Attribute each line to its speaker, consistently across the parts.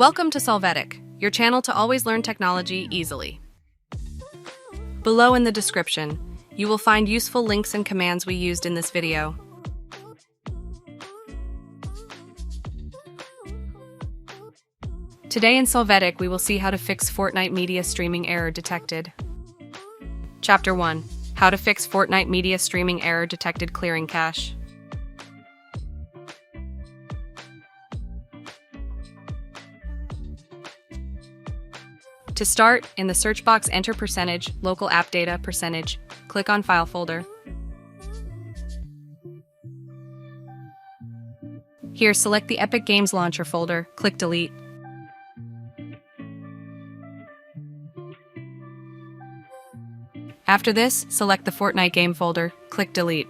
Speaker 1: Welcome to Solvetic, your channel to always learn technology easily. Below in the description, you will find useful links and commands we used in this video. Today in Solvetic, we will see how to fix Fortnite Media Streaming error detected. Chapter 1. How to fix Fortnite Media Streaming error detected clearing cache. To start, in the search box enter %, local app data %, click on File folder. Here, select the Epic Games Launcher folder, click Delete. After this, select the Fortnite game folder, click Delete.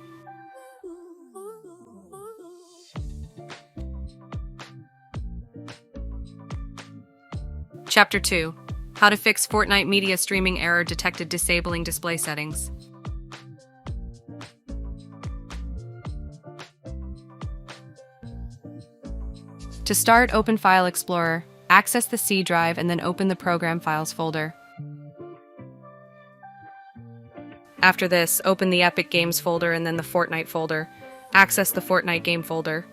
Speaker 1: Chapter 2. How to fix Fortnite Media Streaming error detected disabling display settings. To start, open File Explorer, access the C drive, and then open the Program Files folder. After this, open the Epic Games folder and then the Fortnite folder. Access the Fortnite game folder.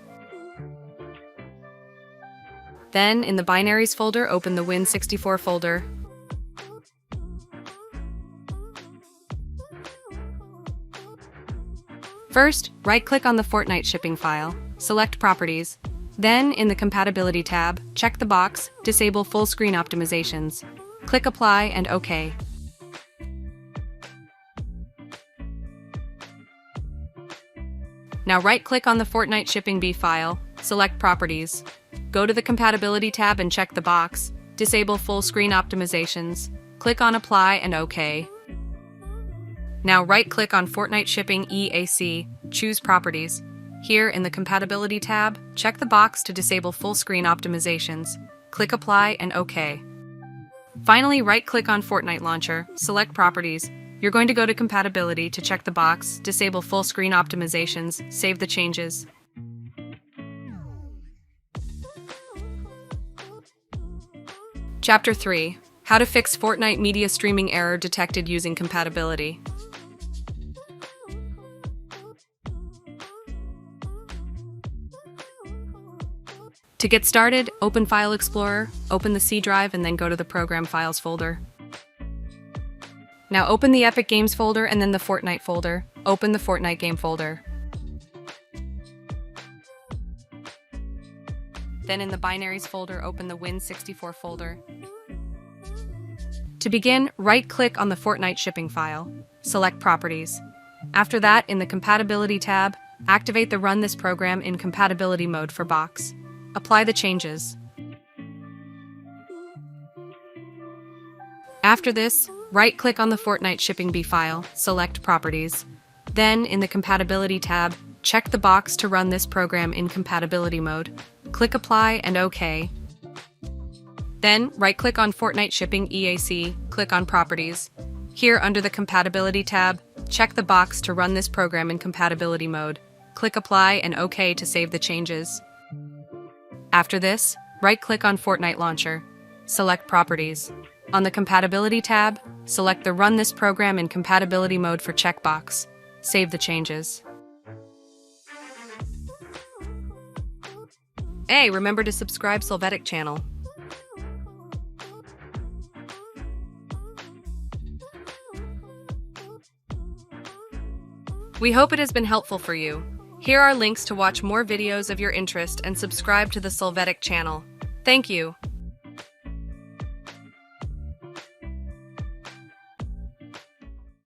Speaker 1: Then, in the Binaries folder, open the Win64 folder. First, right-click on the Fortnite shipping file, select Properties. Then, in the Compatibility tab, check the box, Disable Full Screen Optimizations. Click Apply and OK. Now right-click on the Fortnite Shipping B file, select Properties. Go to the Compatibility tab and check the box, Disable Full Screen Optimizations. Click on Apply and OK. Now right-click on Fortnite Shipping EAC, choose Properties. Here, in the Compatibility tab, check the box to disable full screen optimizations. Click Apply and OK. Finally, right-click on Fortnite Launcher, select Properties. You're going to go to Compatibility to check the box, disable full screen optimizations, save the changes. Chapter 3. How to fix Fortnite Media Streaming error detected using compatibility. To get started, open File Explorer, open the C drive, and then go to the Program Files folder. Now open the Epic Games folder and then the Fortnite folder. Open the Fortnite game folder. Then in the Binaries folder, open the Win64 folder. To begin, right-click on the Fortnite shipping file. Select Properties. After that, in the Compatibility tab, activate the Run this program in compatibility mode for box. Apply the changes. After this, right-click on the Fortnite Shipping B file, select Properties. Then, in the Compatibility tab, check the box to run this program in compatibility mode. Click Apply and OK. Then, right-click on Fortnite Shipping EAC, click on Properties. Here, under the Compatibility tab, check the box to run this program in compatibility mode. Click Apply and OK to save the changes. After this, right-click on Fortnite Launcher. Select Properties. On the Compatibility tab, select the Run this program in compatibility mode for checkbox. Save the changes. Hey, remember to subscribe Solvetic channel. We hope it has been helpful for you. Here are links to watch more videos of your interest and subscribe to the Solvetic channel. Thank you.